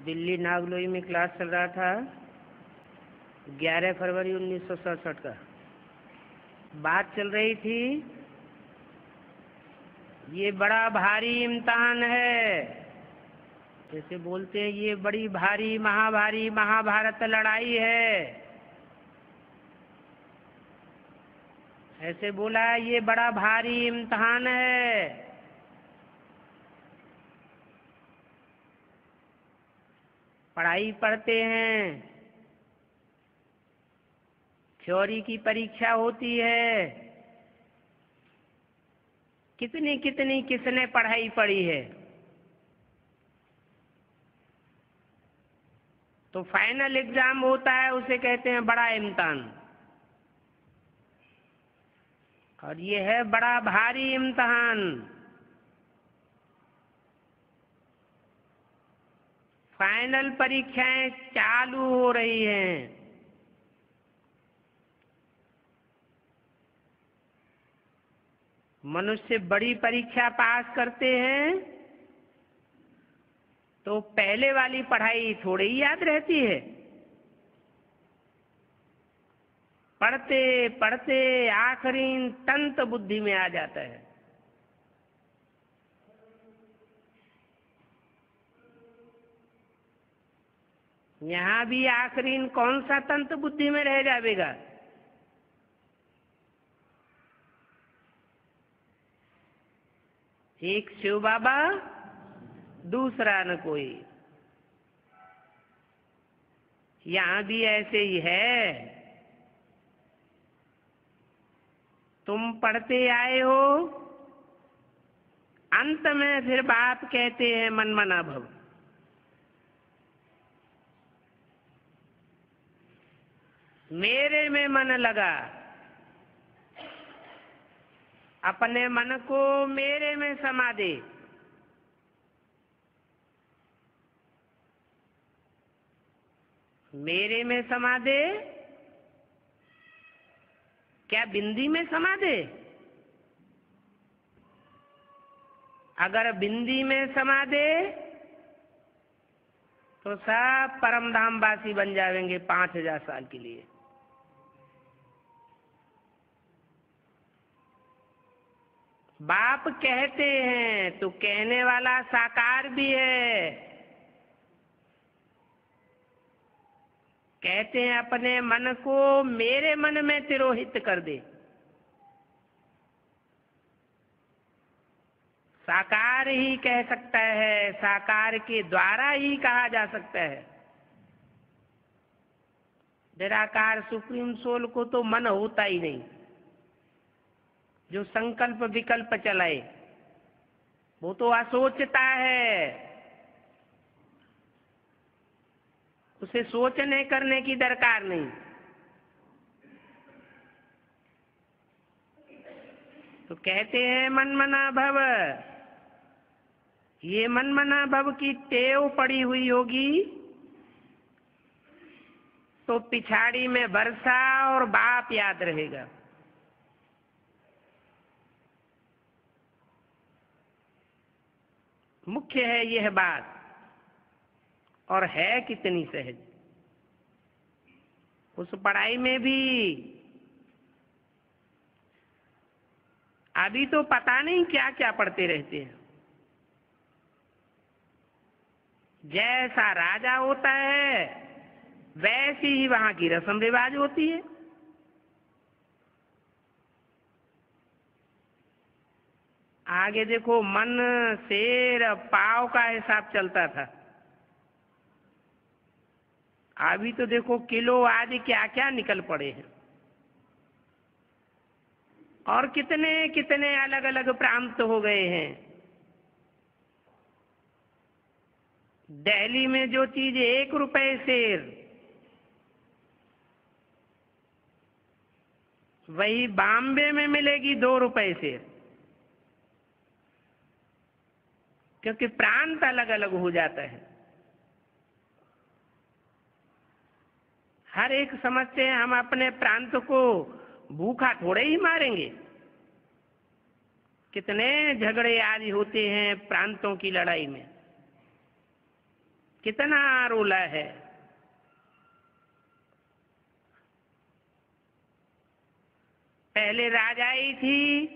दिल्ली नागलोई में क्लास चल रहा था 11 फरवरी 1967 का। बात चल रही थी ये बड़ा भारी इम्तिहान है। जैसे बोलते हैं ये बड़ी भारी महाभारत लड़ाई है, ऐसे बोला ये बड़ा भारी इम्तिहान है। पढ़ाई पढ़ते हैं, थ्योरी की परीक्षा होती है, कितनी कितनी किसने पढ़ाई पढ़ी है। तो फाइनल एग्जाम होता है, उसे कहते हैं बड़ा इम्तिहान। और ये है बड़ा भारी इम्तिहान। फाइनल परीक्षाएं चालू हो रही हैं। मनुष्य बड़ी परीक्षा पास करते हैं तो पहले वाली पढ़ाई थोड़ी ही याद रहती है। पढ़ते पढ़ते आखिरी तंत बुद्धि में आ जाता है। यहाँ भी आखिरी कौन सा तंत्र बुद्धि में रह जाएगा। एक शिव बाबा, दूसरा न कोई। यहाँ भी ऐसे ही है। तुम पढ़ते आए हो, अंत में फिर बाप कहते हैं मन मना भव। मेरे में मन लगा, अपने मन को मेरे में समा दे। मेरे में समा दे, क्या बिंदी में समा दे? अगर बिंदी में समा दे तो सब परम धाम वासी बन जाएंगे 5000 साल के लिए। बाप कहते हैं तो कहने वाला साकार भी है। कहते हैं अपने मन को मेरे मन में तिरोहित कर दे। साकार ही कह सकता है, साकार के द्वारा ही कहा जा सकता है। निराकार सुप्रीम सोल को तो मन होता ही नहीं। जो संकल्प विकल्प चलाए वो तो असोचता है। उसे सोचने करने की दरकार नहीं। तो कहते हैं मन मना भव। ये मन मना भव की टेव पड़ी हुई होगी तो पिछाड़ी में वर्षा और बाप याद रहेगा। मुख्य है यह बात, और है कितनी सहज। उस पढ़ाई में भी अभी तो पता नहीं क्या क्या पढ़ते रहते हैं। जैसा राजा होता है वैसी ही वहां की रस्म रिवाज होती है। आगे देखो मन शेर पाव का हिसाब चलता था, अभी तो देखो किलो आदि क्या क्या निकल पड़े हैं। और कितने कितने अलग अलग प्रांत हो गए हैं। दिल्ली में जो चीज 1 रुपए शेर, वही बॉम्बे में मिलेगी 2 रुपए शेर। क्योंकि प्रांत अलग अलग हो जाता है। हर एक समझते हैं हम अपने प्रांत को भूखा थोड़े ही मारेंगे। कितने झगड़े आदि होते हैं प्रांतों की लड़ाई में। कितना रोला है। पहले राजाई थी,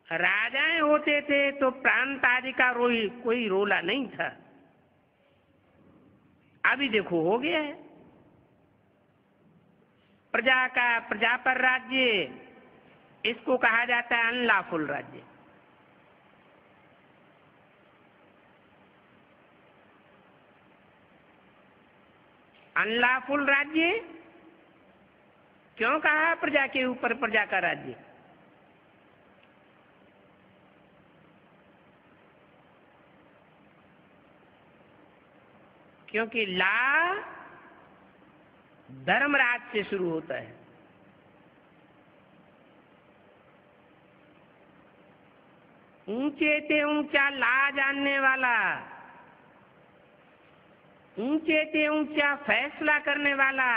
राजाएं होते थे तो प्रांत आदि का कोई रोला नहीं था। अभी देखो हो गया है। प्रजा का, प्रजा पर राज्य, इसको कहा जाता है अनलॉफुल राज्य। अनलॉफुल राज्य क्यों कहा? प्रजा के ऊपर प्रजा का राज्य। क्योंकि ला धर्मराज से शुरू होता है। ऊंचे से ऊंचा ला जानने वाला, ऊंचे से ऊंचा फैसला करने वाला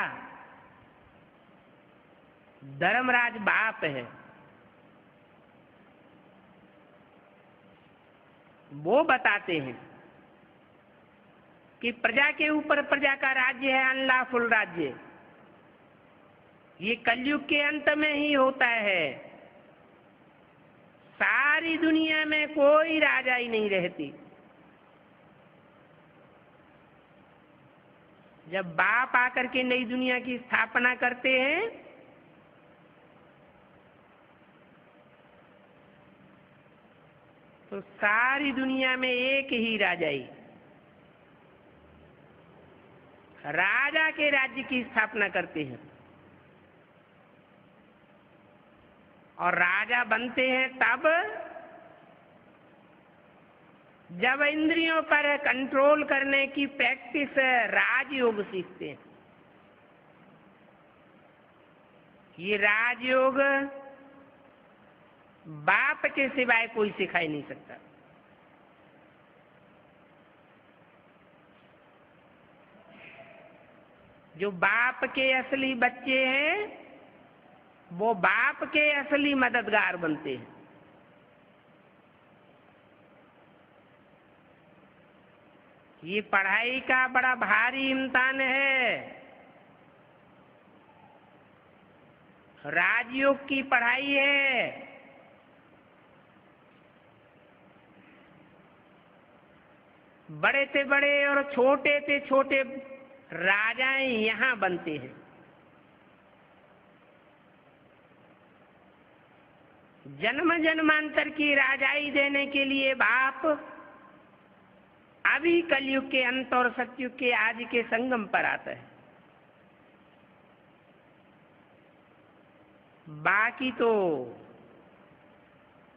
धर्मराज बाप है। वो बताते हैं कि प्रजा के ऊपर प्रजा का राज्य है अनलॉफुल राज्य। ये कलयुग के अंत में ही होता है। सारी दुनिया में कोई राजा ही नहीं रहती। जब बाप आकर के नई दुनिया की स्थापना करते हैं तो सारी दुनिया में एक ही राजाई, राजा के राज्य की स्थापना करते हैं। और राजा बनते हैं तब जब इंद्रियों पर कंट्रोल करने की प्रैक्टिस राजयोग सीखते हैं। ये राजयोग बाप के सिवाय कोई सिखा ही नहीं सकता। जो बाप के असली बच्चे हैं वो बाप के असली मददगार बनते हैं। ये पढ़ाई का बड़ा भारी इम्तिहान है। राजयोग की पढ़ाई है। बड़े से बड़े और छोटे से छोटे राजाएं यहां बनते हैं। जन्म जन्मांतर की राजाई देने के लिए बाप अभी कलयुग के अंत और सतयुग के आदि के संगम पर आता है। बाकी तो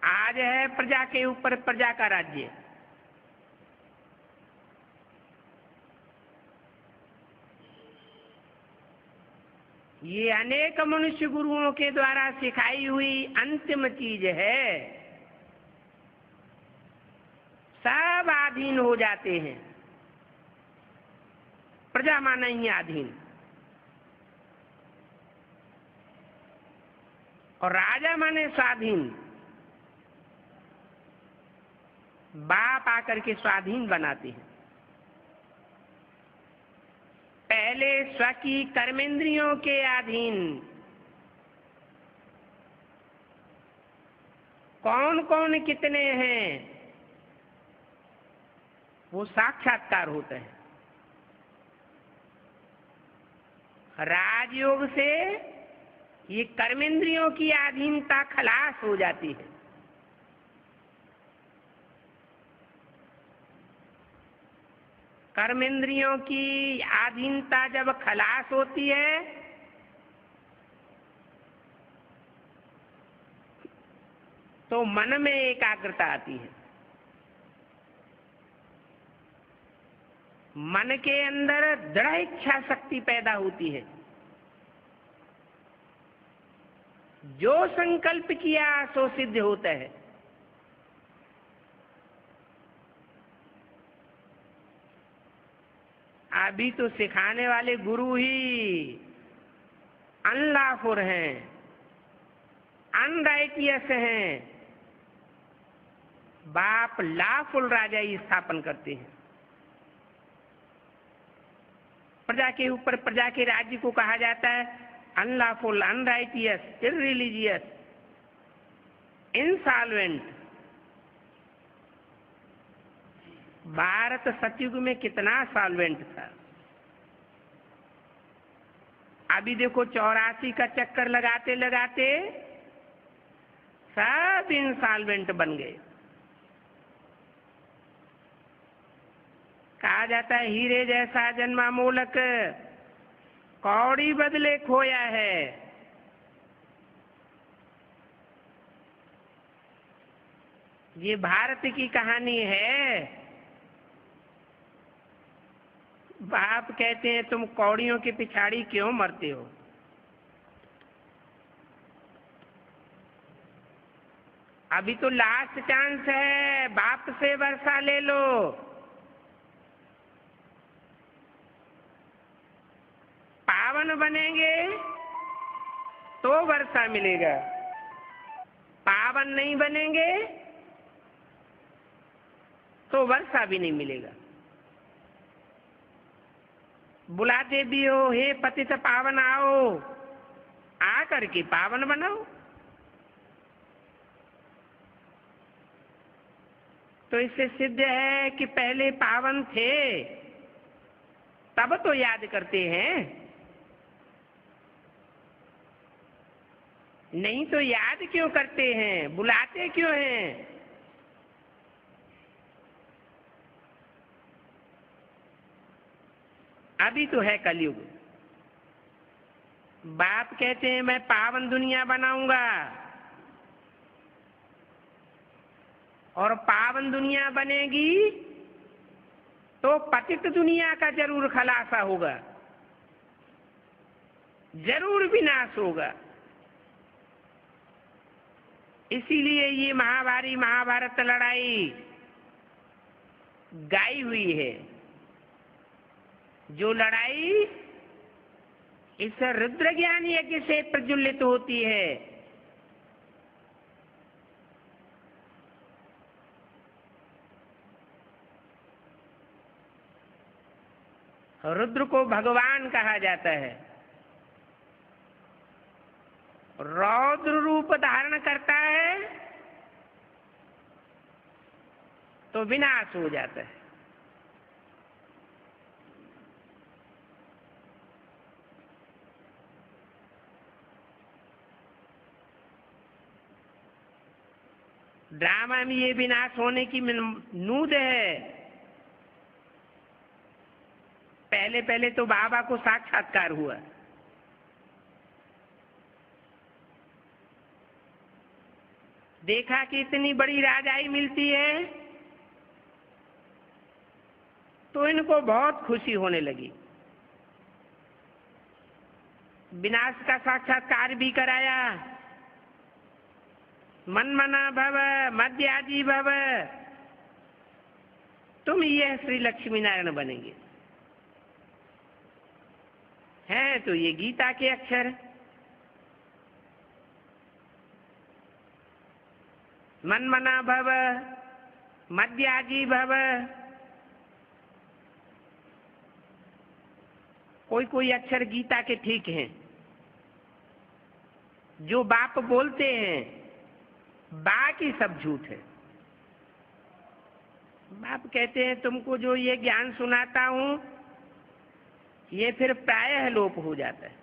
आज है प्रजा के ऊपर प्रजा का राज्य। ये अनेक मनुष्य गुरुओं के द्वारा सिखाई हुई अंतिम चीज है। सब आधीन हो जाते हैं। प्रजा माना ही आधीन और राजा माने स्वाधीन। बाप आकर के स्वाधीन बनाते हैं। पहले स्व की कर्मेंद्रियों के अधीन। कौन कौन कितने हैं वो साक्षात्कार होता है। राजयोग से ये कर्मेंद्रियों की अधीनता खलास हो जाती है। कर्मेंद्रियों की अधीनता जब खलास होती है तो मन में एकाग्रता आती है। मन के अंदर दृढ़ इच्छा शक्ति पैदा होती है। जो संकल्प किया सो सिद्ध होता है। अभी तो सिखाने वाले गुरु ही अनलॉफुल हैं, अनराइटियस हैं, बाप लाफुल राजाई स्थापन करते हैं। प्रजा के ऊपर प्रजा के राज्य को कहा जाता है अनलॉफुल, अनराइटियस, इररिलीजियस, इंसॉल्वेंट। भारत सतयुग में कितना सॉल्वेंट था। अभी देखो 84 का चक्कर लगाते लगाते सब इंसॉल्वेंट बन गए। कहा जाता है हीरे जैसा जन्मा मोलक, कौड़ी बदले खोया है। ये भारत की कहानी है। बाप कहते हैं तुम कौड़ियों के पिछाड़ी क्यों मरते हो। अभी तो लास्ट चांस है, बाप से वर्षा ले लो। पावन बनेंगे तो वर्षा मिलेगा, पावन नहीं बनेंगे तो वर्षा भी नहीं मिलेगा। बुलाते भी हो, हे पतित पावन आओ, आकर के पावन बनाओ। तो इससे सिद्ध है कि पहले पावन थे, तब तो याद करते हैं, नहीं तो याद क्यों करते हैं, बुलाते क्यों हैं। अभी तो है कलयुग। बाप कहते हैं मैं पावन दुनिया बनाऊंगा, और पावन दुनिया बनेगी तो पतित दुनिया का जरूर खलासा होगा, जरूर विनाश होगा। इसीलिए ये महाभारी महाभारत लड़ाई गाई हुई है। जो लड़ाई इस रुद्र ज्ञान यज्ञ से प्रज्वलित होती है। रुद्र को भगवान कहा जाता है। रौद्र रूप धारण करता है तो विनाश हो जाता है। ड्रामा में ये विनाश होने की नूद है। पहले पहले तो बाबा को साक्षात्कार हुआ, देखा कि इतनी बड़ी राजाई मिलती है तो इनको बहुत खुशी होने लगी। विनाश का साक्षात्कार भी कराया। मनमना भव, मध्याजी भव, तुम ये श्री लक्ष्मी नारायण बनेंगे। हैं तो ये गीता के अक्षर। मनमना भव, मध्याजी भव। कोई कोई अक्षर गीता के ठीक हैं। जो बाप बोलते हैं बाकी सब झूठ है। बाप कहते हैं तुमको जो ये ज्ञान सुनाता हूं ये फिर प्रायः लोप हो जाता है।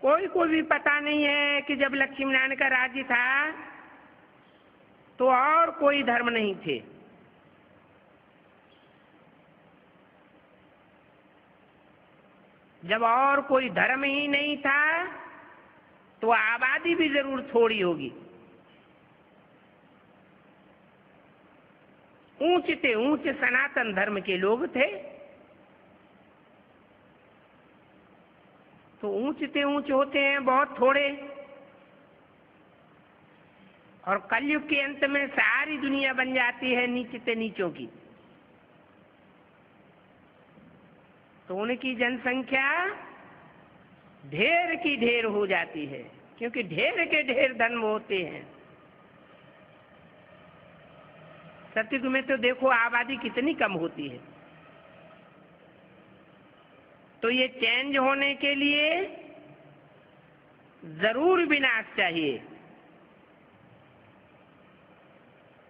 कोई को भी पता नहीं है कि जब लक्ष्मी नारायण का राज्य था तो और कोई धर्म नहीं थे। जब और कोई धर्म ही नहीं था तो आबादी भी जरूर थोड़ी होगी। ऊंच से ऊंच सनातन धर्म के लोग थे तो ऊंच से ऊंच होते हैं बहुत थोड़े। और कलयुग के अंत में सारी दुनिया बन जाती है नीचे से नीचों की। तो उनकी जनसंख्या ढेर की ढेर हो जाती है, क्योंकि ढेर के ढेर धर्म होते हैं। सतयुग में तो देखो आबादी कितनी कम होती है। तो ये चेंज होने के लिए जरूर विनाश चाहिए।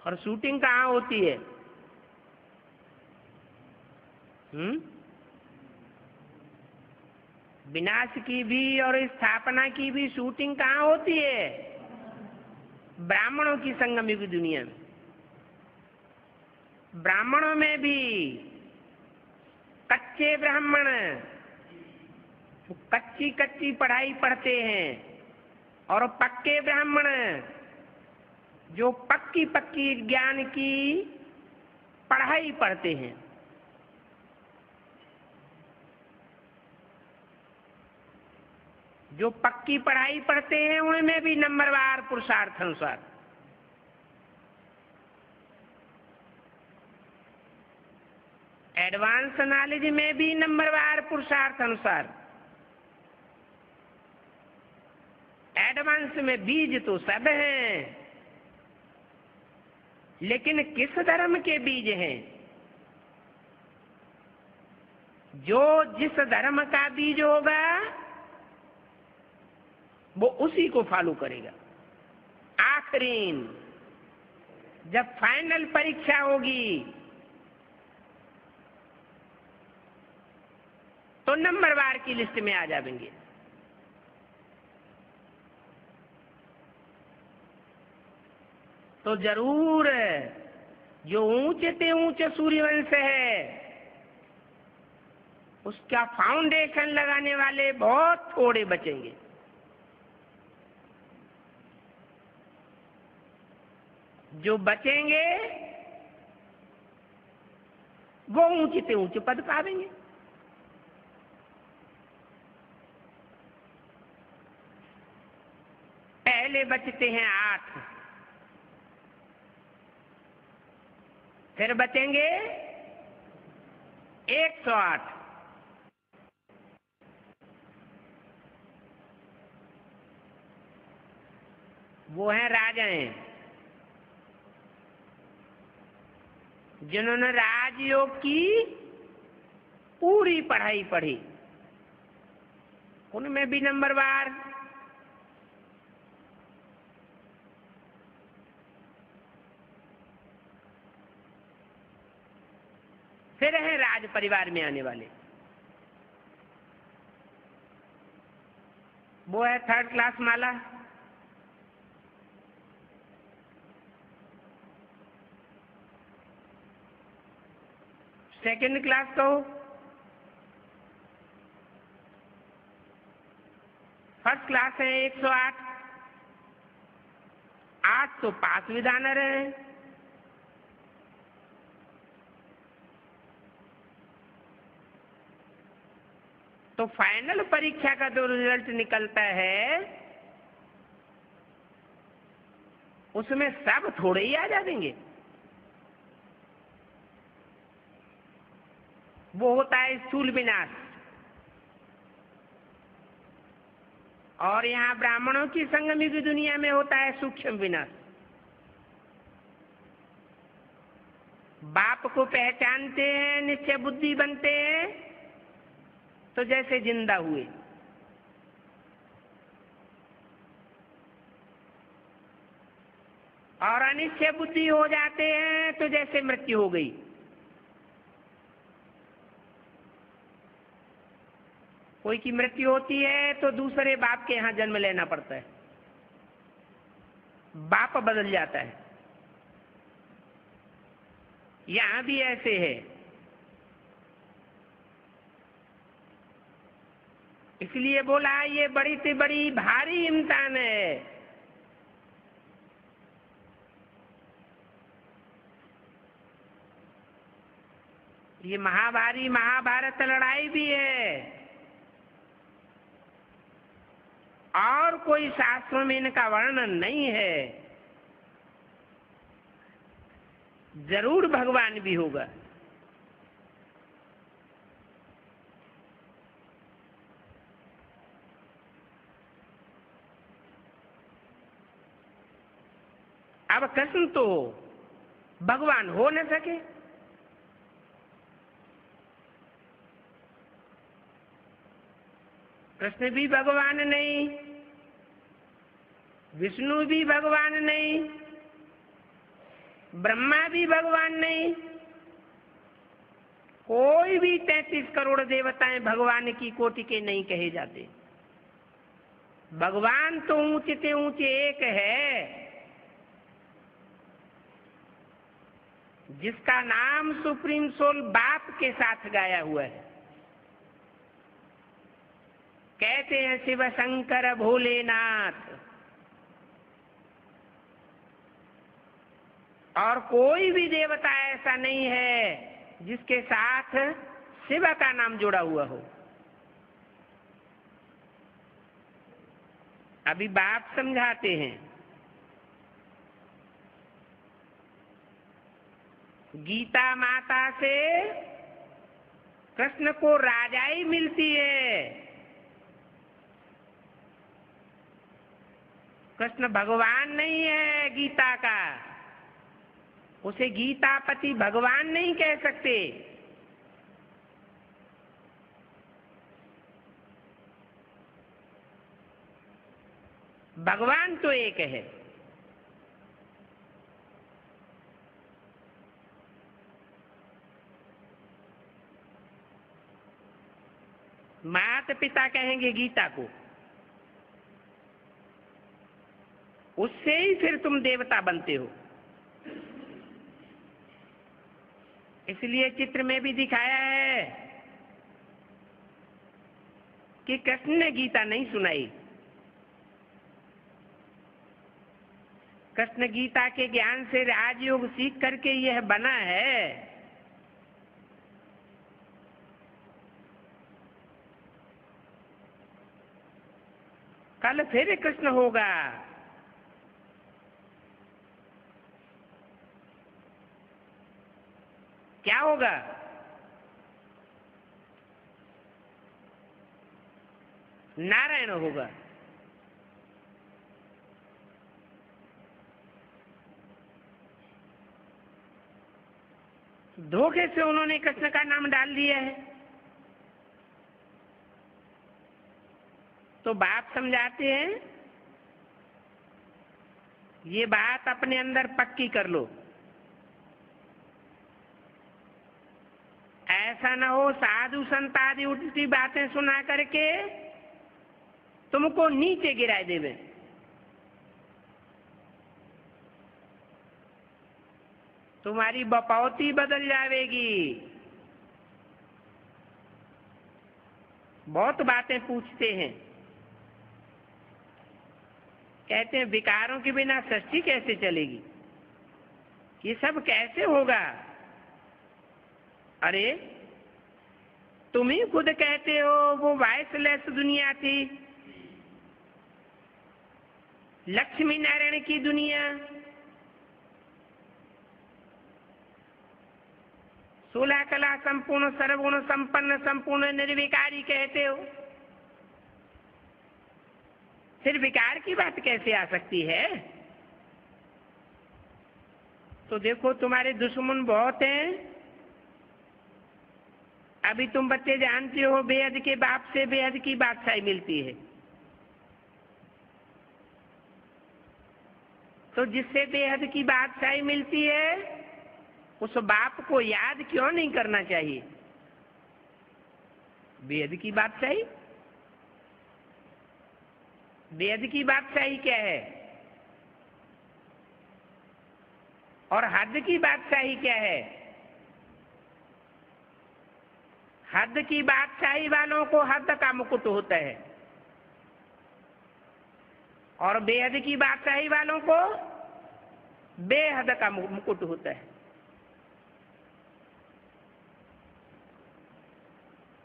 और शूटिंग कहाँ होती है? विनाश की भी और स्थापना की भी शूटिंग कहाँ होती है? ब्राह्मणों की संगम युग दुनिया में। ब्राह्मणों में भी कच्चे ब्राह्मण कच्ची कच्ची पढ़ाई पढ़ते हैं, और पक्के ब्राह्मण जो पक्की पक्की ज्ञान की पढ़ाई पढ़ते हैं। जो पक्की पढ़ाई पढ़ते हैं उनमें भी नंबरवार पुरुषार्थ अनुसार। एडवांस नॉलेज में भी नंबरवार पुरुषार्थ अनुसार। एडवांस में बीज तो सब हैं, लेकिन किस धर्म के बीज हैं? जो जिस धर्म का बीज होगा वो उसी को फॉलो करेगा। आखिरीन जब फाइनल परीक्षा होगी तो नंबरवार की लिस्ट में आ जाएंगे। तो जरूर जो ऊंचे से ऊंचे सूर्यवंश है उसका फाउंडेशन लगाने वाले बहुत थोड़े बचेंगे। जो बचेंगे वो ऊंचे से ऊंचे पद पावेंगे। पहले बचते हैं 8, फिर बचेंगे 108। वो हैं राजाएं, जिन्होंने राजयोग की पूरी पढ़ाई पढ़ी। उनमें भी नंबरवार। फिर हैं राज परिवार में आने वाले, वो है 3rd क्लास माला। सेकंड क्लास कहो, फर्स्ट क्लास है 108। 8 तो पास विधानर है। तो फाइनल परीक्षा का जो रिजल्ट निकलता है उसमें सब थोड़े ही आ जाएंगे। वो होता है स्थूल विनाश। और यहाँ ब्राह्मणों की संगम की दुनिया में होता है सूक्ष्म विनाश। बाप को पहचानते हैं, निश्चय बुद्धि बनते हैं तो जैसे जिंदा हुए, और अनिश्चय बुद्धि हो जाते हैं तो जैसे मृत्यु हो गई। कोई की मृत्यु होती है तो दूसरे बाप के यहाँ जन्म लेना पड़ता है, बाप बदल जाता है। यहां भी ऐसे है। इसलिए बोला ये बड़ी से बड़ी भारी इम्तिहान है। ये महाभारी महाभारत लड़ाई भी है, और कोई शास्त्रों में इनका वर्णन नहीं है। जरूर भगवान भी होगा। अब कृष्ण तो भगवान हो न सके। कृष्ण भी भगवान नहीं, विष्णु भी भगवान नहीं, ब्रह्मा भी भगवान नहीं, कोई भी 33 करोड़ देवताएं भगवान की कोटि के नहीं कहे जाते। भगवान तो ऊंचे से ऊंचे एक है, जिसका नाम सुप्रीम सोल बाप के साथ गाया हुआ है। कहते हैं शिव शंकर भोलेनाथ। और कोई भी देवता ऐसा नहीं है जिसके साथ शिव का नाम जुड़ा हुआ हो। अभी बाप समझाते हैं, गीता माता से कृष्ण को राजाई मिलती है। कृष्ण भगवान नहीं है गीता का, उसे गीतापति भगवान नहीं कह सकते। भगवान तो एक है। माता पिता कहेंगे गीता को, उससे ही फिर तुम देवता बनते हो। इसलिए चित्र में भी दिखाया है कि कृष्ण ने गीता नहीं सुनाई। कृष्ण गीता के ज्ञान से राजयोग सीख करके यह बना है। कल फिर कृष्ण होगा। क्या होगा? नारायण होगा। धोखे से उन्होंने कृष्ण का नाम डाल दिया है। तो बाप समझाते हैं, ये बात अपने अंदर पक्की कर लो। ऐसा न हो साधु संत आदि उल्टी बातें सुना करके तुमको नीचे गिरा देवे। तुम्हारी बपौती बदल जाएगी। बहुत बातें पूछते हैं, कहते हैं विकारों के बिना सृष्टि कैसे चलेगी, ये सब कैसे होगा? अरे तुम ही खुद कहते हो वो वॉइसलेस दुनिया थी, लक्ष्मी नारायण की दुनिया, सोलह कला संपूर्ण सर्वगुण संपन्न संपूर्ण निर्विकारी कहते हो। फिर विकार की बात कैसे आ सकती है? तो देखो तुम्हारे दुश्मन बहुत हैं। अभी तुम बच्चे जानते हो बेहद के बाप से बेहद की बादशाही मिलती है। तो जिससे बेहद की बादशाही मिलती है उस बाप को याद क्यों नहीं करना चाहिए? बेहद की बादशाही, बेहद की बादशाही क्या है और हद की बादशाही क्या है? हद की बादशाही वालों को हद का मुकुट होता है और बेहद की बादशाही वालों को बेहद का मुकुट होता है।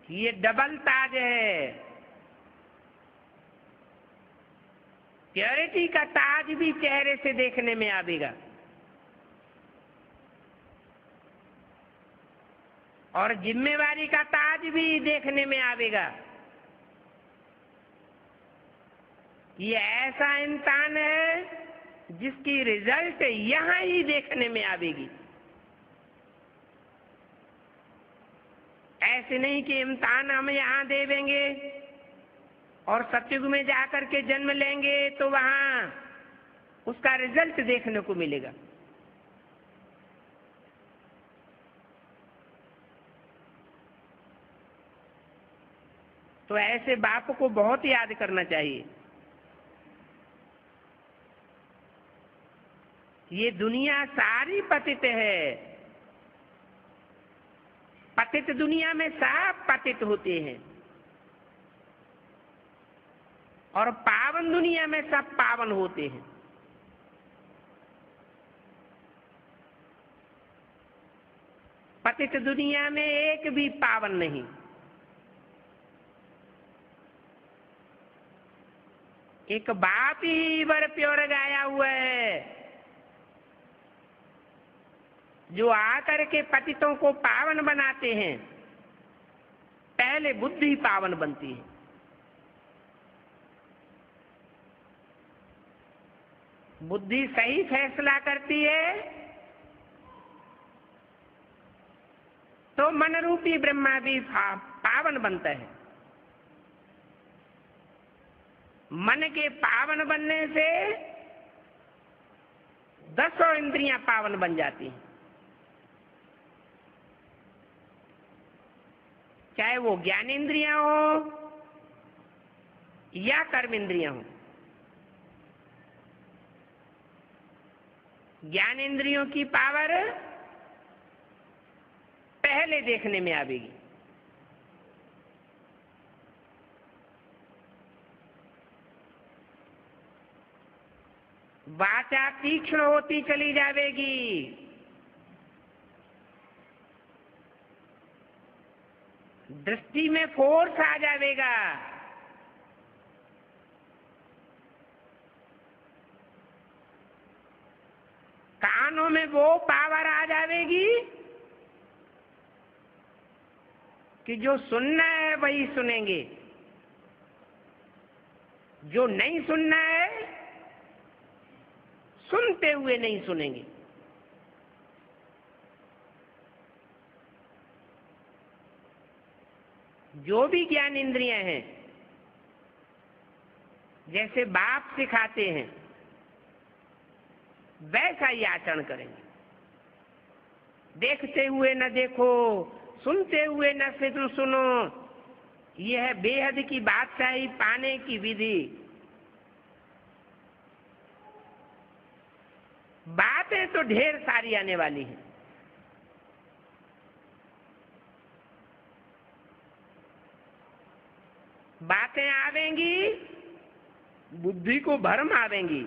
ये डबल ताज है। प्योरिटी का ताज भी चेहरे से देखने में आवेगा और जिम्मेवारी का ताज भी देखने में आवेगा। ये ऐसा इंसान है जिसकी रिजल्ट यहां ही देखने में आवेगी। ऐसे नहीं कि इम्तिहान हम यहाँ दे देंगे और सतयुग में जाकर के जन्म लेंगे तो वहां उसका रिजल्ट देखने को मिलेगा। तो ऐसे बाप को बहुत याद करना चाहिए। ये दुनिया सारी पतित है। पतित दुनिया में सब पतित होते हैं और पावन दुनिया में सब पावन होते हैं। पतित दुनिया में एक भी पावन नहीं। एक बाप ही वर प्योर गाया हुआ है जो आकर के पतितों को पावन बनाते हैं। पहले बुद्धि पावन बनती है। बुद्धि सही फैसला करती है तो मन रूपी ब्रह्मा भी पावन बनता है। मन के पावन बनने से 10 इंद्रियां पावन बन जाती हैं, चाहे वो ज्ञान इंद्रियां हो या कर्म इंद्रियां हो। ज्ञान इंद्रियों की पावर पहले देखने में आवेगी। वाचा तीक्ष्ण होती चली जाएगी। दृष्टि में फोर्स आ जाएगा। कानों में वो पावर आ जाएगी कि जो सुनना है वही सुनेंगे, जो नहीं सुनना है सुनते हुए नहीं सुनेंगे। जो भी ज्ञान इंद्रियां हैं, जैसे बाप सिखाते हैं वैसा ही आचरण करेंगे। देखते हुए न देखो, सुनते हुए न सुनो। यह है बेहद की बादशाही पाने की विधि। बातें तो ढेर सारी आने वाली हैं। बातें आवेंगी, बुद्धि को भ्रम आवेंगी,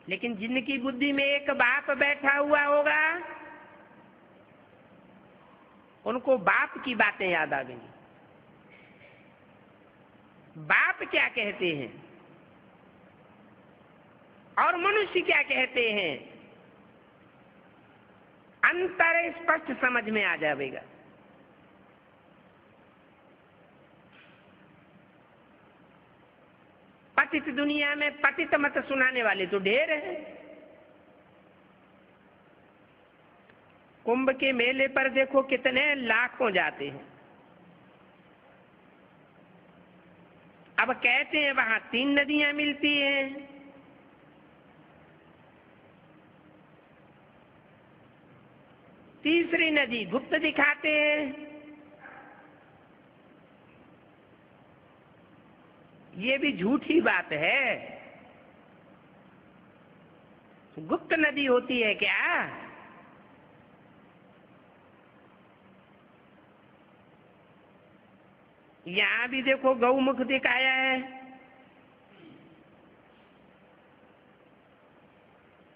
लेकिन जिनकी बुद्धि में एक बाप बैठा हुआ होगा उनको बाप की बातें याद आ गई। बाप क्या कहते हैं और मनुष्य क्या कहते हैं, अंतर स्पष्ट समझ में आ जाएगा। पतित दुनिया में पतित मत सुनाने वाले तो ढेर हैं। कुंभ के मेले पर देखो कितने लाखों जाते हैं। अब कहते हैं वहां 3 नदियां मिलती हैं। तीसरी नदी गुप्त दिखाते हैं। ये भी झूठी बात है। गुप्त नदी होती है क्या? यहां भी देखो गौमुख दिखाया है।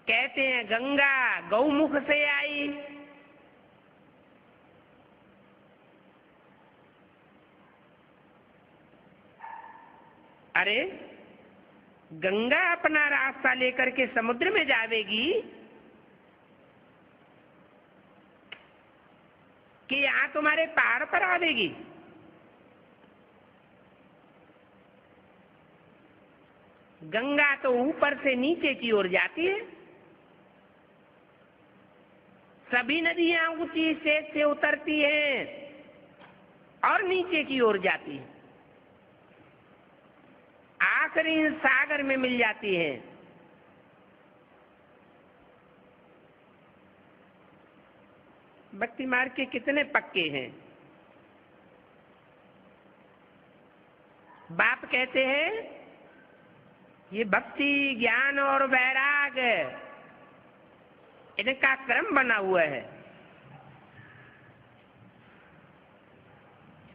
कहते हैं गंगा गौमुख से आई। अरे गंगा अपना रास्ता लेकर के समुद्र में जावेगी कि यहां तुम्हारे पहाड़ पर आवेगी? गंगा तो ऊपर से नीचे की ओर जाती है। सभी नदियां ऊंची स्टेज से उतरती हैं और नीचे की ओर जाती हैं, आखिरी सागर में मिल जाती हैं। भक्ति मार्ग के कितने पक्के हैं। बाप कहते हैं ये भक्ति ज्ञान और वैराग इनका क्रम बना हुआ है।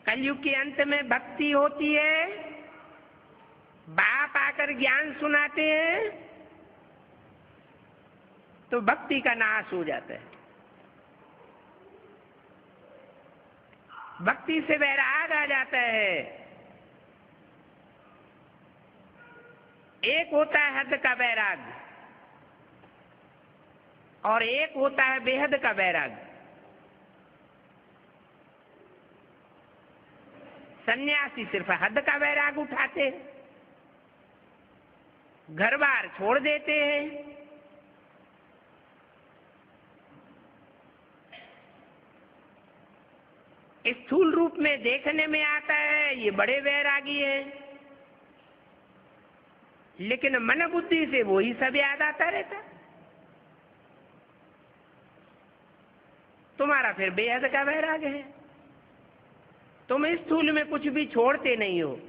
कलयुग के अंत में भक्ति होती है, बाप आकर ज्ञान सुनाते हैं तो भक्ति का नाश हो जाता है। भक्ति से वैराग आ जाता है। एक होता है हद का वैराग और एक होता है बेहद का वैराग। सन्यासी सिर्फ हद का वैराग उठाते हैं, घर बार छोड़ देते हैं। स्थूल रूप में देखने में आता है ये बड़े वैरागी हैं, लेकिन मन बुद्धि से वो ही सब याद आता रहता। तुम्हारा फिर बेहद का वैराग है। तुम स्थूल में कुछ भी छोड़ते नहीं हो,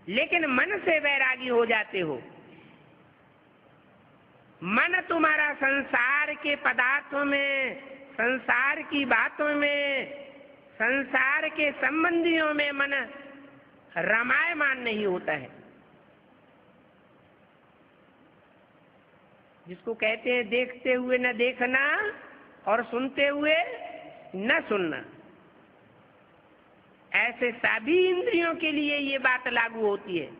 लेकिन मन से वैरागी हो जाते हो। मन तुम्हारा संसार के पदार्थों में, संसार की बातों में, संसार के संबंधियों में मन रमायमान नहीं होता है। जिसको कहते हैं देखते हुए न देखना और सुनते हुए न सुनना। ऐसे सभी इंद्रियों के लिए ये बात लागू होती है।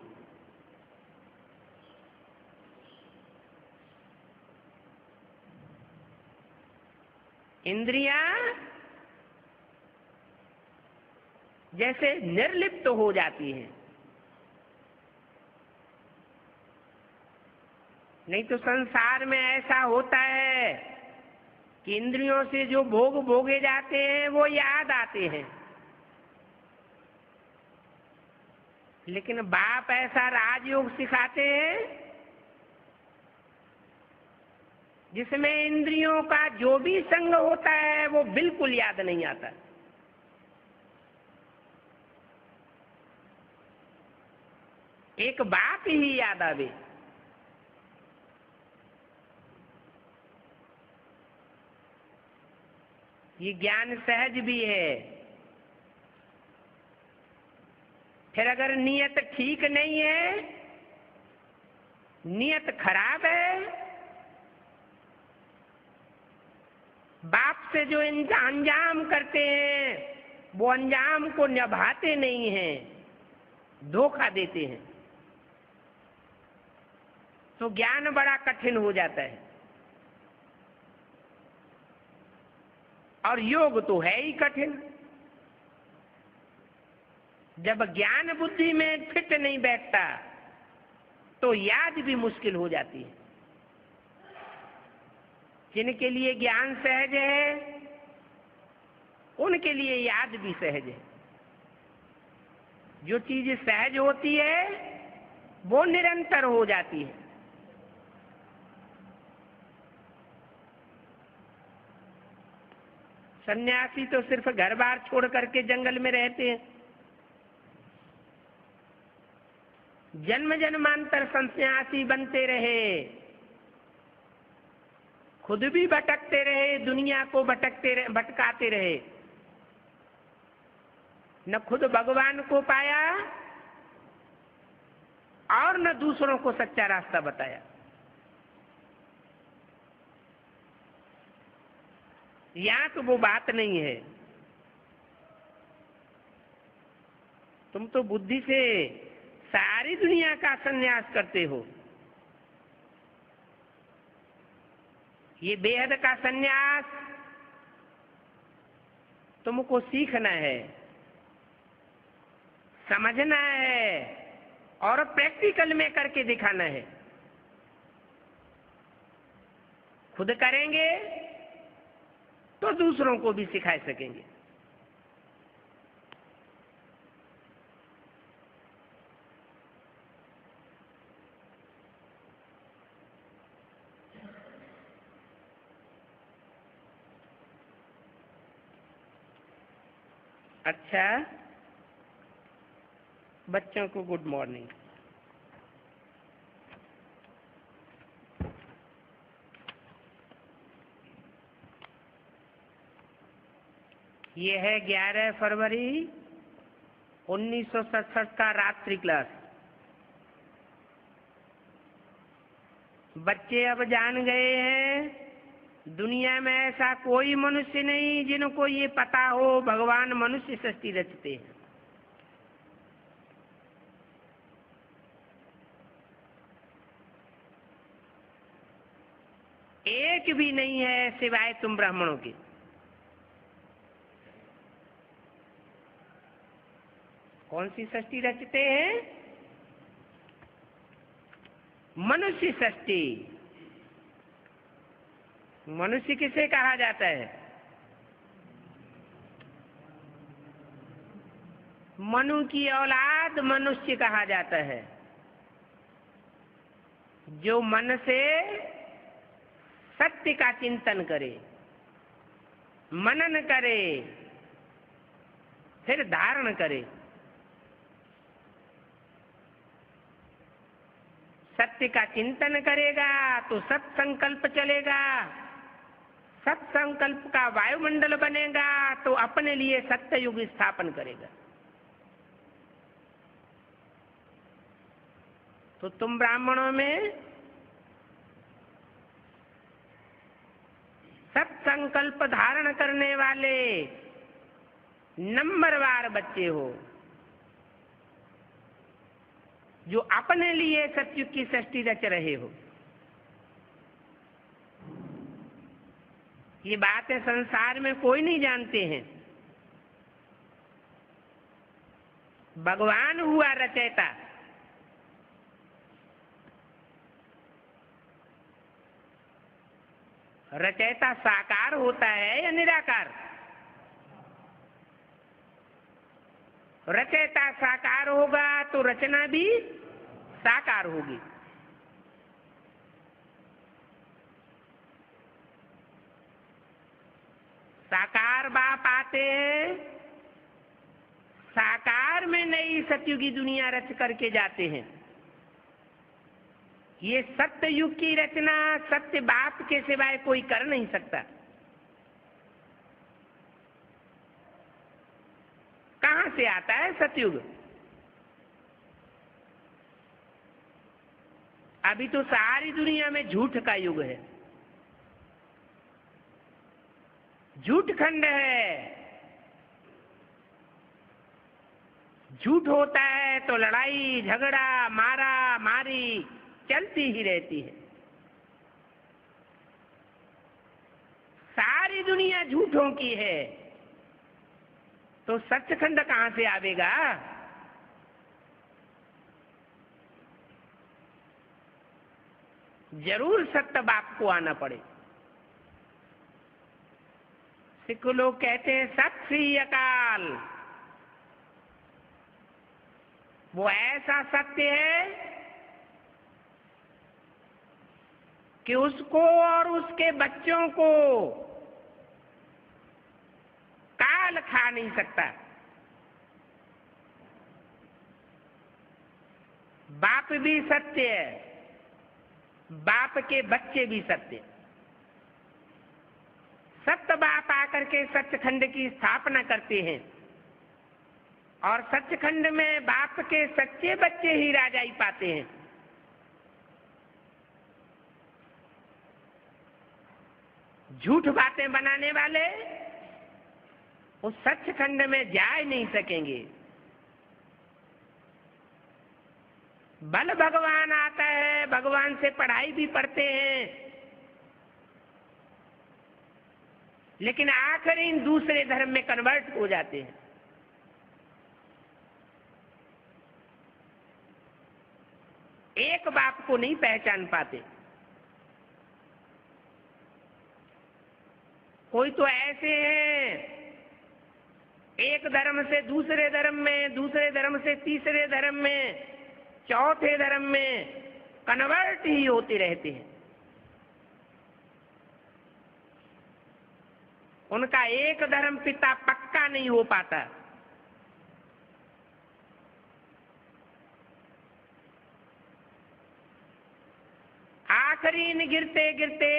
इंद्रियां जैसे निर्लिप्त हो जाती हैं। नहीं तो संसार में ऐसा होता है कि इंद्रियों से जो भोग भोगे जाते हैं वो याद आते हैं, लेकिन बाप ऐसा राजयोग सिखाते हैं जिसमें इंद्रियों का जो भी संग होता है वो बिल्कुल याद नहीं आता। एक बात ही याद आवे। ये ज्ञान सहज भी है। फिर अगर नियत ठीक नहीं है, नियत खराब है, बाप से जो अंजाम करते हैं वो अंजाम को निभाते नहीं हैं, धोखा देते हैं, तो ज्ञान बड़ा कठिन हो जाता है। और योग तो है ही कठिन। जब ज्ञान बुद्धि में फिट नहीं बैठता तो याद भी मुश्किल हो जाती है। जिनके लिए ज्ञान सहज है उनके लिए याद भी सहज है। जो चीज सहज होती है वो निरंतर हो जाती है। सन्यासी तो सिर्फ घर बार छोड़ करके जंगल में रहते हैं। जन्म जन्मांतर सन्यासी बनते रहे, खुद भी भटकते रहे, दुनिया को भटकाते रहे, न खुद भगवान को पाया और न दूसरों को सच्चा रास्ता बताया। यहां तो वो बात नहीं है। तुम तो बुद्धि से सारी दुनिया का संन्यास करते हो। ये बेहद का संन्यास तुमको सीखना है, समझना है और प्रैक्टिकल में करके दिखाना है। खुद करेंगे तो दूसरों को भी सिखा सकेंगे। अच्छा, बच्चों को गुड मॉर्निंग। ये है 11 फरवरी 1967 का रात्रि क्लास। बच्चे अब जान गए हैं दुनिया में ऐसा कोई मनुष्य नहीं जिनको ये पता हो भगवान मनुष्य सृष्टि रचते हैं। एक भी नहीं है सिवाय तुम ब्राह्मणों के। कौन सी सृष्टि रचते हैं? मनुष्य सृष्टि। मनुष्य किसे कहा जाता है? मनु की औलाद मनुष्य कहा जाता है। जो मन से सत्य का चिंतन करे, मनन करे, फिर धारण करे। सत्य का चिंतन करेगा तो सत्संकल्प चलेगा। सत्संकल्प का वायुमंडल बनेगा तो अपने लिए सत्य युग स्थापन करेगा। तो तुम ब्राह्मणों में सत्संकल्प धारण करने वाले नंबरवार बच्चे हो, जो अपने लिए सतयुग की सृष्टि रच रहे हो। ये बातें संसार में कोई नहीं जानते हैं। भगवान हुआ रचयिता। रचयिता साकार होता है या निराकार? रचयिता साकार होगा तो रचना भी साकार होगी। साकार बाप आते हैं, साकार में नई सतयुगी दुनिया रच करके जाते हैं। ये सत्य युग की रचना सत्य बाप के सिवाय कोई कर नहीं सकता। कहां से आता है सतयुग? अभी तो सारी दुनिया में झूठ का युग है, झूठ खंड है। झूठ होता है तो लड़ाई झगड़ा मारा मारी चलती ही रहती है। सारी दुनिया झूठों की है तो सचखंड कहां से आवेगा? जरूर सत्य बाप को आना पड़े। सिख लोग कहते हैं सत श्री अकाल। वो ऐसा सत्य है कि उसको और उसके बच्चों को काल खा नहीं सकता। बाप भी सत्य है, बाप के बच्चे भी सत्य। सत्य बाप आकर के सचखंड की स्थापना करते हैं और सचखंड में बाप के सच्चे बच्चे ही राजाई पाते हैं। झूठ बातें बनाने वाले उस सचखंड में जा ही नहीं सकेंगे। बल भगवान आता है, भगवान से पढ़ाई भी पढ़ते हैं, लेकिन आखिर इन दूसरे धर्म में कन्वर्ट हो जाते हैं। एक बाप को नहीं पहचान पाते। कोई तो ऐसे हैं एक धर्म से दूसरे धर्म में, दूसरे धर्म से तीसरे धर्म में, चौथे धर्म में कन्वर्ट ही होते रहते हैं। उनका एक धर्म पिता पक्का नहीं हो पाता। आखिरी में गिरते गिरते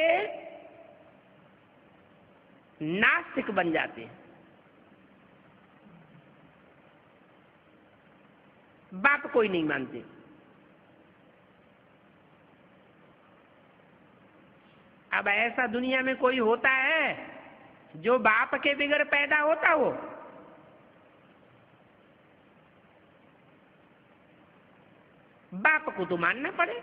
नास्तिक बन जाते हैं। बाप कोई नहीं मानते। अब ऐसा दुनिया में कोई होता है जो बाप के बिगड़ पैदा होता हो? बाप को तो मानना पड़े।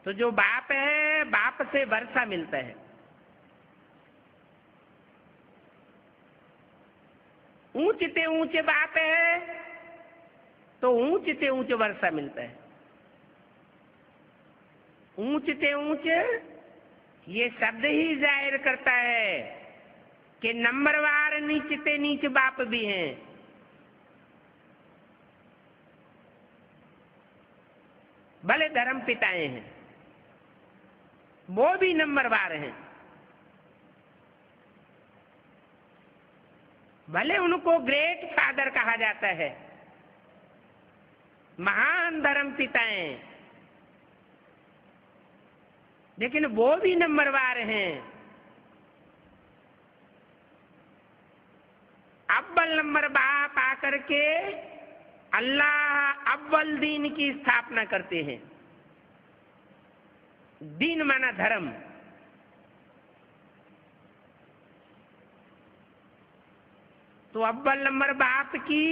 तो जो बाप है, बाप से वर्षा मिलता है। ऊंचते ऊंचे बाप है तो ऊंचते ऊंचे वर्षा मिलता है। ऊंचते ऊंचे ये शब्द ही जाहिर करता है कि नंबरवार नीचते नीच बाप भी हैं। भले धर्म पिताएं हैं, वो भी नंबरवार हैं। भले उनको ग्रेट फादर कहा जाता है, महान धर्म पिताएं, लेकिन वो भी नंबरवार हैं। अव्वल नंबर बाप आकर के अल्लाह अव्वल दीन की स्थापना करते हैं। दीन माना धर्म। तो अव्वल नंबर बाप की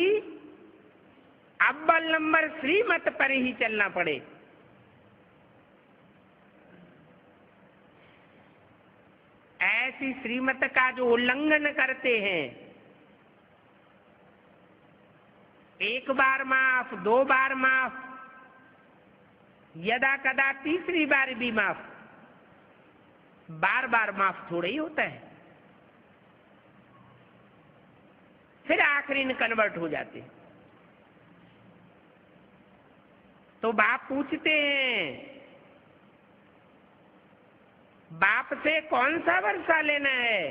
अव्वल नंबर श्रीमत पर ही चलना पड़े। ऐसी श्रीमत का जो उल्लंघन करते हैं, एक बार माफ, दो बार माफ, यदा कदा तीसरी बार भी माफ, बार बार माफ थोड़ा ही होता है। फिर आखिरी में कन्वर्ट हो जाते। तो बाप पूछते हैं, बाप से कौन सा वर्षा लेना है?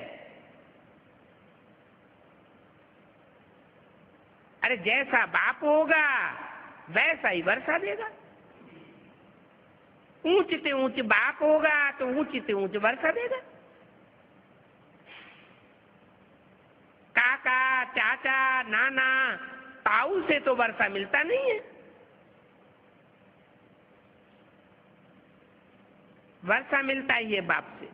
अरे जैसा बाप होगा वैसा ही वर्षा देगा। ऊंचते ऊंच बाप होगा तो ऊंचते ऊंच वर्षा देगा। काका, चाचा, नाना, ताऊ से तो वर्षा मिलता नहीं है। वर्षा मिलता ही है बाप से।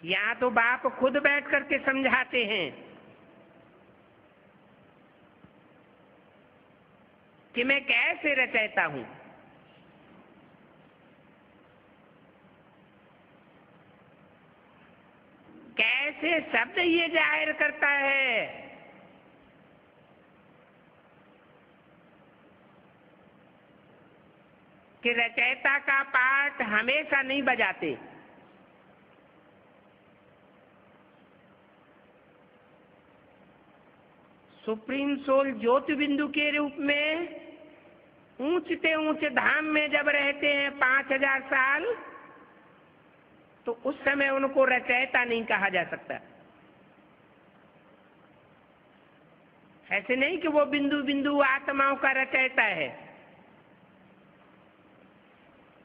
यहाँ तो बाप खुद बैठ करके समझाते हैं कि मैं कैसे रचयिता हूं। कैसे शब्द ये जाहिर करता है कि रचयिता का पाठ हमेशा नहीं बजाते। सुप्रीम सोल ज्योति बिंदु के रूप में ऊंचते ऊंचे धाम में जब रहते हैं 5000 साल, तो उस समय उनको रचयिता नहीं कहा जा सकता। ऐसे नहीं कि वो बिंदु बिंदु आत्माओं का रचयिता है,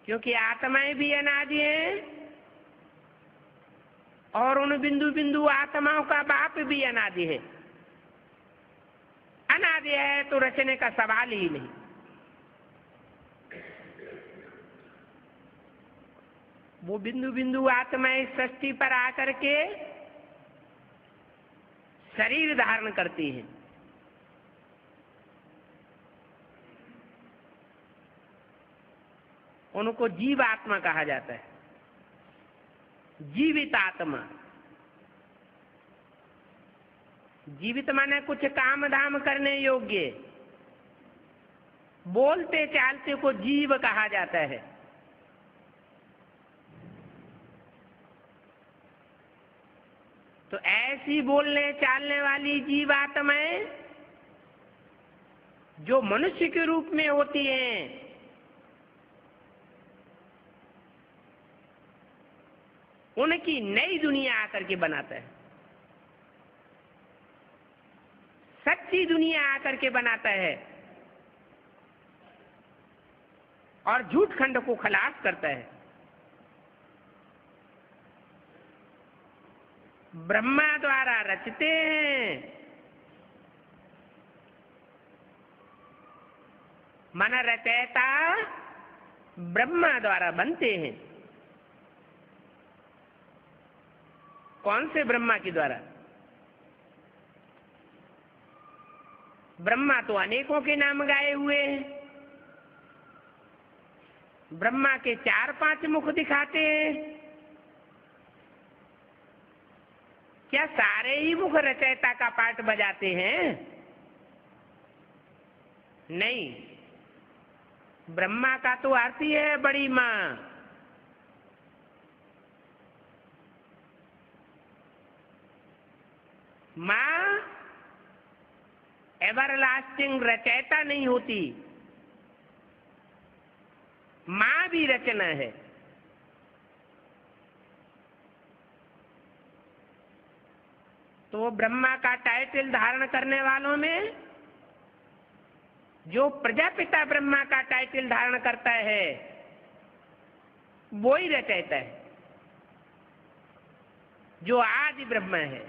क्योंकि आत्माएं भी अनादि हैं और उन बिंदु बिंदु आत्माओं का बाप भी अनादि है। अनादि है तो रचने का सवाल ही नहीं। वो बिंदु बिंदु आत्माएं सृष्टि पर आकर के शरीर धारण करती हैं। उनको जीव आत्मा कहा जाता है। जीवित आत्मा। जीवित माने कुछ काम धाम करने योग्य, बोलते चालते को जीव कहा जाता है। तो ऐसी बोलने चालने वाली जीवात्माएं जो मनुष्य के रूप में होती हैं, उनकी नई दुनिया आकर के बनाता है, सच्ची दुनिया आकर के बनाता है और झूठ खंड को खलास करता है। ब्रह्मा द्वारा रचते हैं, मन रचयिता ब्रह्मा द्वारा बनते हैं। कौन से ब्रह्मा के द्वारा? ब्रह्मा तो अनेकों के नाम गाए हुए हैं। ब्रह्मा के 4-5 मुख दिखाते हैं। क्या सारे ही मुख रचयिता का पार्ट बजाते हैं? नहीं, ब्रह्मा का तो आरती है बड़ी माँ। माँ एवरलास्टिंग रचयिता नहीं होती, माँ भी रचना है। तो ब्रह्मा का टाइटल धारण करने वालों में जो प्रजापिता ब्रह्मा का टाइटल धारण करता है वो ही रचयिता है, जो आदि ब्रह्मा है।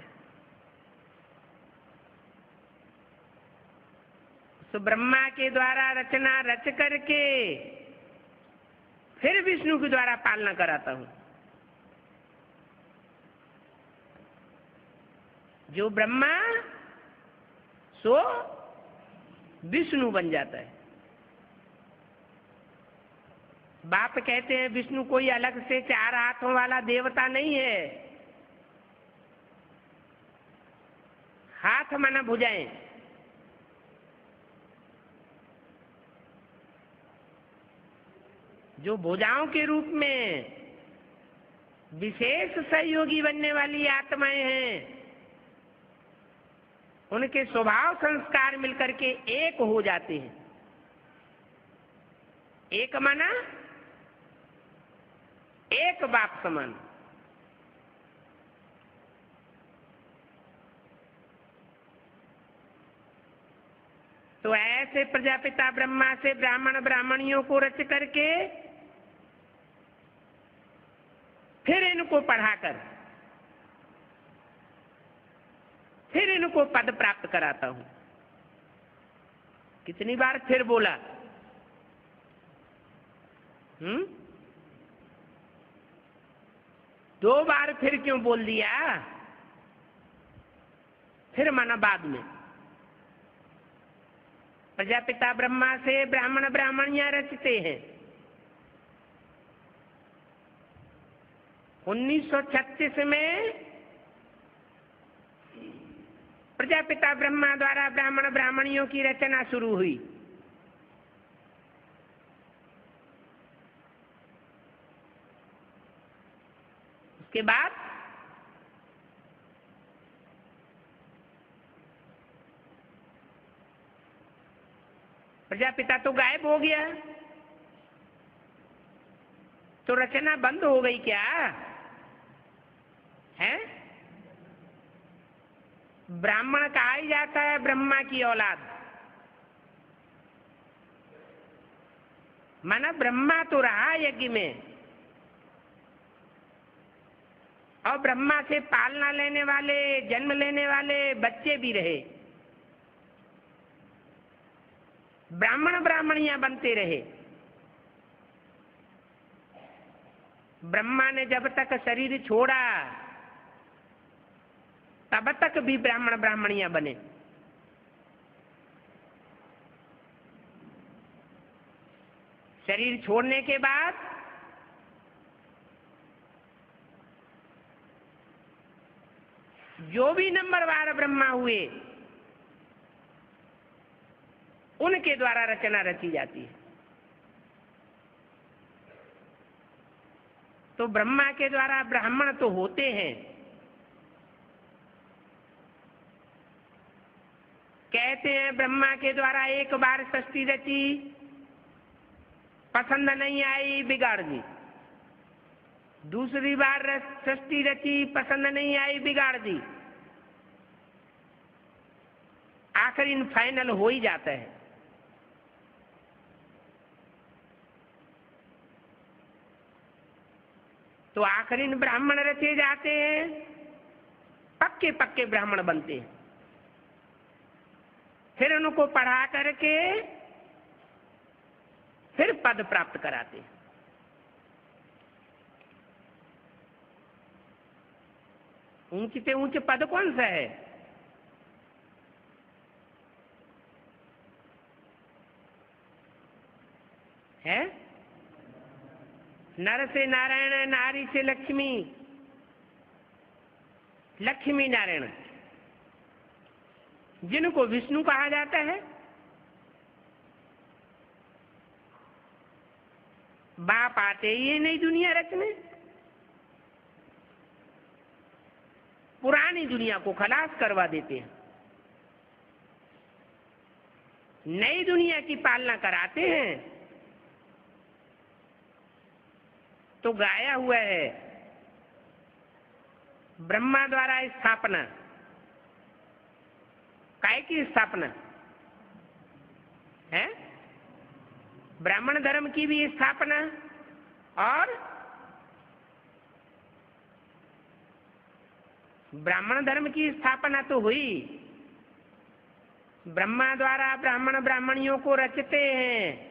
तो ब्रह्मा के द्वारा रचना रच करके फिर विष्णु के द्वारा पालना कराता हूं। जो ब्रह्मा सो विष्णु बन जाता है। बाप कहते हैं विष्णु कोई अलग से 4 हाथों वाला देवता नहीं है। हाथ माना भुजाएं। जो भुजाओं के रूप में विशेष सहयोगी बनने वाली आत्माएं हैं, उनके स्वभाव संस्कार मिलकर के एक हो जाते हैं। एक माना एक बाप समान। तो ऐसे प्रजापिता ब्रह्मा से ब्राह्मण ब्राह्मणियों को रच करके फिर इनको पढ़ाकर फिर इनको पद प्राप्त कराता हूं। कितनी बार फिर बोला? हम्म, 2 बार फिर क्यों बोल दिया? फिर माना बाद में। प्रजापिता ब्रह्मा से ब्राह्मण ब्राह्मणियां रचते हैं। 1936 में प्रजापिता ब्रह्मा द्वारा ब्राह्मण ब्राह्मणियों की रचना शुरू हुई। उसके बाद प्रजापिता तो गायब हो गया, तो रचना बंद हो गई क्या है? ब्राह्मण कहा ही जाता है ब्रह्मा की औलाद। माना ब्रह्मा तो रहा यज्ञ में, और ब्रह्मा से पालना लेने वाले, जन्म लेने वाले बच्चे भी रहे। ब्राह्मण ब्राह्मणियां बनते रहे। ब्रह्मा ने जब तक शरीर छोड़ा तब तक भी ब्राह्मण ब्राह्मणियां बने। शरीर छोड़ने के बाद जो भी नंबरवार ब्रह्मा हुए, उनके द्वारा रचना रची जाती है। तो ब्रह्मा के द्वारा ब्राह्मण तो होते हैं, कहते हैं ब्रह्मा के द्वारा एक बार सृष्टि रची, पसंद नहीं आई, बिगाड़ दी। दूसरी बार सृष्टि रची, पसंद नहीं आई, बिगाड़ दी। आखिर फाइनल हो ही जाता है। तो आखिरी ब्राह्मण रचे जाते हैं, पक्के पक्के ब्राह्मण बनते हैं। फिर उनको पढ़ा करके फिर पद प्राप्त कराते हैं। ऊंचे से ऊंचे पद कौन सा है? नर से नारायण, नारी से लक्ष्मी, लक्ष्मी नारायण, जिनको विष्णु कहा जाता है। बाप आते ही नई दुनिया रचने, पुरानी दुनिया को खलास करवा देते हैं, नई दुनिया की पालना कराते हैं। तो गाया हुआ है ब्रह्मा द्वारा स्थापना, काय की स्थापना है? ब्राह्मण धर्म की भी स्थापना, और ब्राह्मण धर्म की स्थापना तो हुई, ब्रह्मा द्वारा ब्राह्मण ब्राह्मणियों को रचते हैं,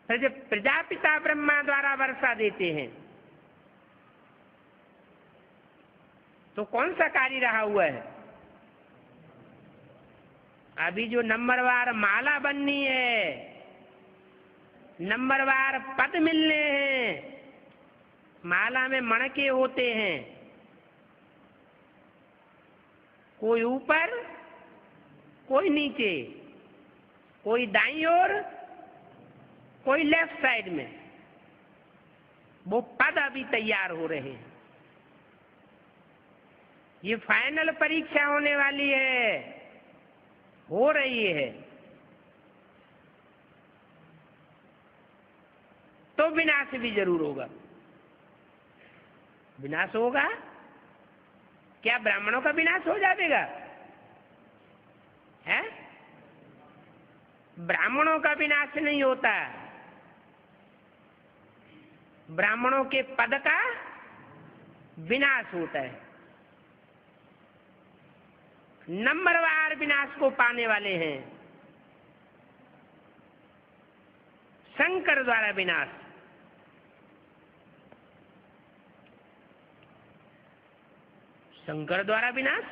फिर जब प्रजापिता ब्रह्मा द्वारा वर्षा देते हैं, तो कौन सा कार्य रहा हुआ है? अभी जो नंबरवार माला बननी है, नंबरवार पद मिलने हैं, माला में मणके होते हैं, कोई ऊपर, कोई नीचे, कोई दाईं ओर, कोई लेफ्ट साइड में, वो पद अभी तैयार हो रहे हैं। ये फाइनल परीक्षा होने वाली है, हो रही है, तो विनाश भी जरूर होगा। विनाश होगा क्या? ब्राह्मणों का विनाश हो जाएगा? है? ब्राह्मणों का विनाश नहीं होता, ब्राह्मणों के पद का विनाश होता है। नंबरवार विनाश को पाने वाले हैं शंकर द्वारा विनाश। शंकर द्वारा विनाश,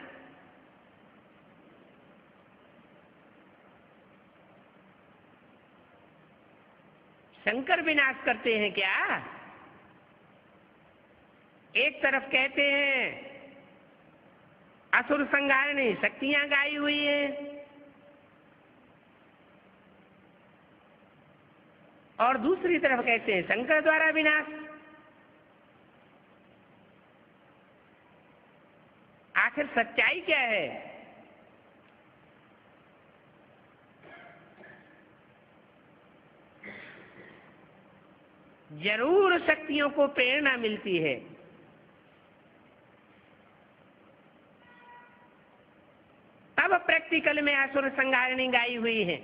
शंकर विनाश करते हैं क्या? एक तरफ कहते हैं असुर संहारिणी शक्तियां गाई हुई हैं, और दूसरी तरफ कहते हैं शंकर द्वारा विनाश। आखिर सच्चाई क्या है? जरूर शक्तियों को प्रेरणा मिलती है, तब प्रैक्टिकल में असुर संहारिणी गाई हुई है।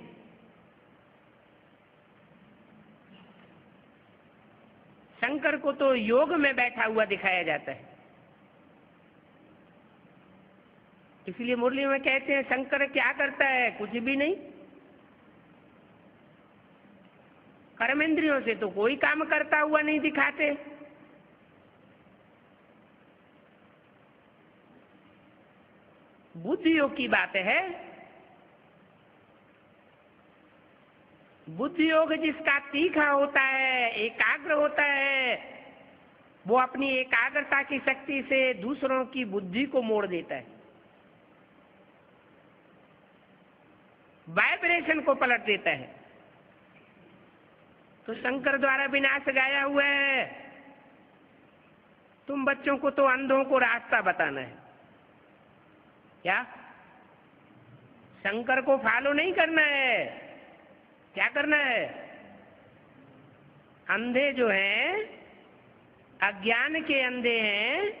शंकर को तो योग में बैठा हुआ दिखाया जाता है, इसलिए मुरली में कहते हैं शंकर क्या करता है? कुछ भी नहीं। कर्मेंद्रियों से तो कोई काम करता हुआ नहीं दिखाते। बुद्धि योग की बात है। बुद्धि योग जिसका तीखा होता है, एकाग्र होता है, वो अपनी एकाग्रता की शक्ति से दूसरों की बुद्धि को मोड़ देता है। वाइब्रेशन को पलट देता है। तो शंकर द्वारा विनाश गाया हुआ है। तुम बच्चों को तो अंधों को रास्ता बताना है क्या? शंकर को फॉलो नहीं करना है। क्या करना है? अंधे जो हैं, अज्ञान के अंधे हैं,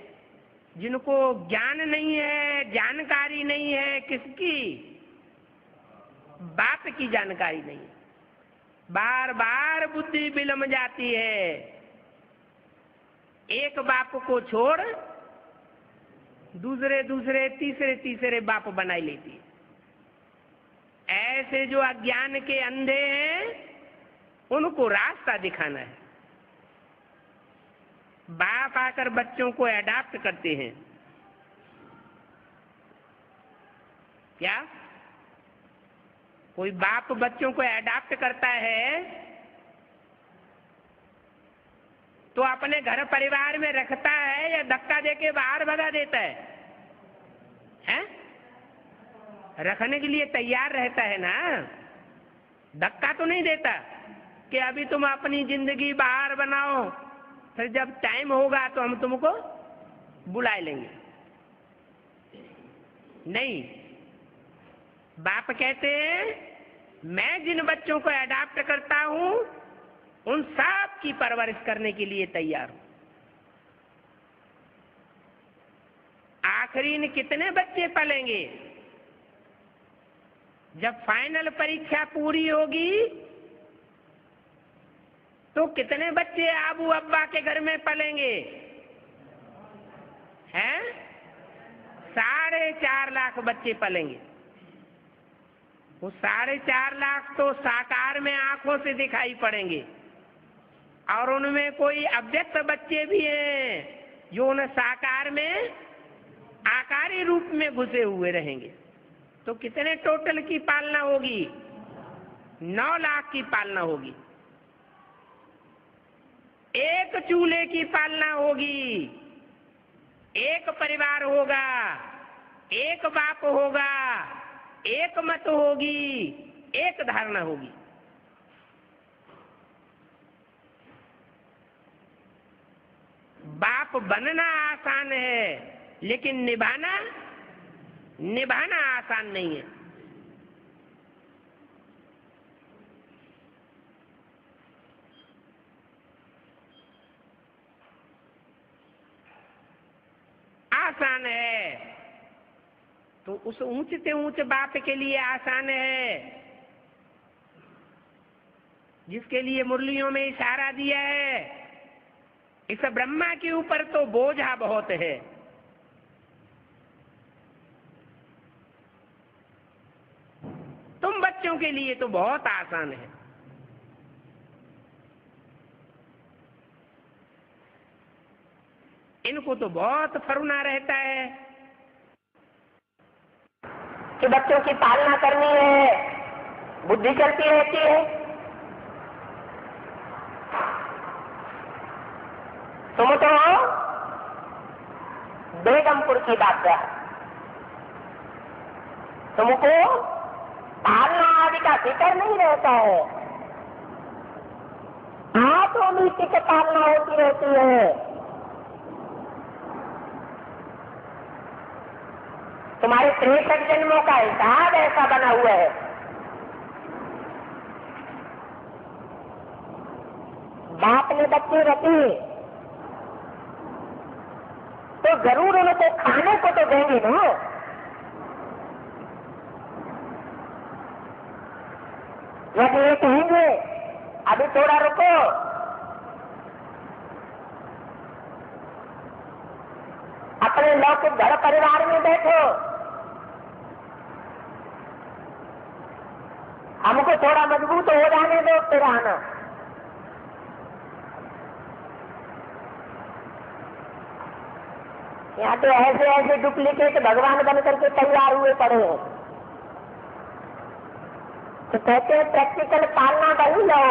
जिनको ज्ञान नहीं है, जानकारी नहीं है, किसकी? बाप की जानकारी नहीं है। बार बार बुद्धि बिलम जाती है, एक बाप को छोड़ दूसरे दूसरे तीसरे तीसरे बाप बनाई लेती है। ऐसे जो अज्ञान के अंधे हैं, उनको रास्ता दिखाना है। बाप आकर बच्चों को अडॉप्ट करते हैं। क्या कोई बाप बच्चों को अडॉप्ट करता है तो अपने घर परिवार में रखता है या धक्का देके बाहर भगा देता है? हैं? रखने के लिए तैयार रहता है ना, धक्का तो नहीं देता कि अभी तुम अपनी जिंदगी बाहर बनाओ, फिर जब टाइम होगा तो हम तुमको बुला लेंगे। नहीं, बाप कहते हैं मैं जिन बच्चों को अडॉप्ट करता हूं उन सब की परवरिश करने के लिए तैयार हूं। आखिरी में कितने बच्चे पलेंगे? जब फाइनल परीक्षा पूरी होगी तो कितने बच्चे आबू अब्बा के घर में पलेंगे? हैं? 4.5 लाख बच्चे पलेंगे। वो 4.5 लाख तो साकार में आंखों से दिखाई पड़ेंगे, और उनमें कोई अव्यक्त बच्चे भी हैं जो उन साकार में आकारी रूप में घुसे हुए रहेंगे। तो कितने टोटल की पालना होगी? 9 लाख की पालना होगी। एक चूल्हे की पालना होगी, एक परिवार होगा, एक बाप होगा, एक मत होगी, एक धारणा होगी। बाप बनना आसान है, लेकिन निभाना आसान नहीं है। आसान है तो उस ऊंच से ऊंच बाप के लिए आसान है जिसके लिए मुरलियों में इशारा दिया है। इस ब्रह्मा के ऊपर तो बोझा बहुत है। तुम बच्चों के लिए तो बहुत आसान है। इनको तो बहुत फरुना रहता है कि बच्चों की पालना करनी है, बुद्धि चलती रहती है। तुम तो बेगमपुर की बात है, तुमको पालना आदि का फिक्र नहीं रहता है। ऑटोमेटिक पालना होती रहती है। तुम्हारे 63 जन्मों का हिसाब ऐसा बना हुआ है। बाप ने बच्चे रखे तो जरूर उनको खाने को तो देंगे ना। यदि ये कहेंगे अभी थोड़ा रुको, अपने लौकिक घर परिवार में बैठो, हमको थोड़ा मजबूत हो जाने दो फिर आना। यहाँ तो ऐसे ऐसे डुप्लीकेट भगवान बन करके तैयार हुए पड़े हैं। तो कहते हैं प्रैक्टिकल पालना वही लो,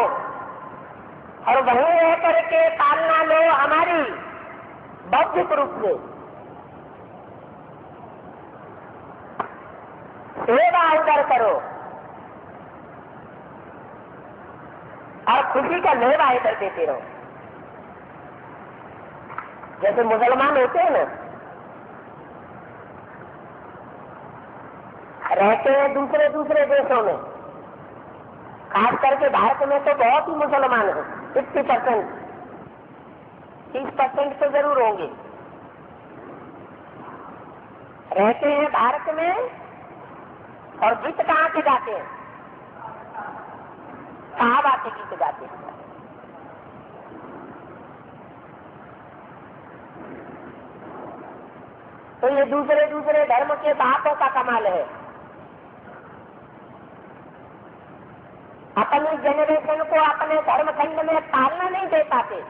और वही रह करके पालना लो हमारी बौद्धिक रूप में। सेवा उधर करो, खुशी का लेवा इधर देते रहो। जैसे मुसलमान होते हैं ना, रहते हैं दूसरे दूसरे देशों में, खास करके भारत में तो बहुत ही मुसलमान हैं, 50%, 30% तो जरूर होंगे। रहते हैं भारत में और गीत कहाँ के गाते हैं? सहाबा के गीत गाते हैं। तो ये दूसरे दूसरे धर्म के बातों का कमाल है। अपनी जनरेशन को अपने धर्म खंड में पालना नहीं दे पाते।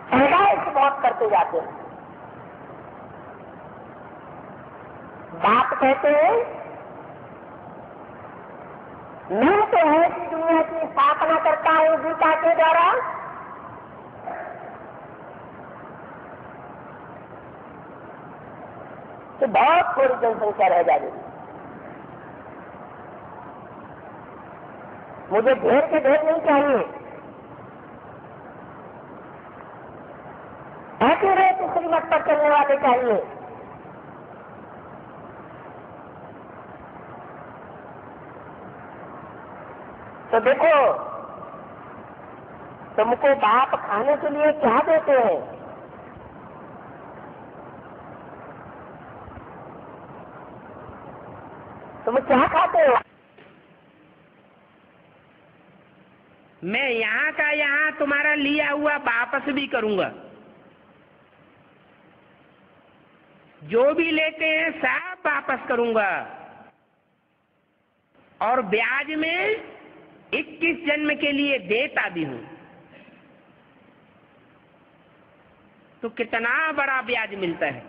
पैदाइश बहुत करते जाते हैं। बाप कहते हैं मैं तो ऐसी दुनिया की स्थापना करता हूं गीता के द्वारा कि बहुत थोड़ी जनसंख्या रह जाएगी। मुझे ढेर के ढेर नहीं चाहिए, एक्यूरेट श्रीमत पर चलने वाले चाहिए। तो देखो, तुमको बाप खाने के लिए क्या देते हैं? तुम क्या खाते हो? मैं यहाँ का यहाँ तुम्हारा लिया हुआ वापस भी करूंगा। जो भी लेते हैं सब वापस करूंगा, और ब्याज में 21 जन्म के लिए देता भी हूं। तो कितना बड़ा ब्याज मिलता है।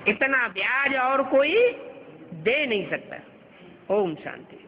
इतना ब्याज और कोई दे नहीं सकता। ओम शांति।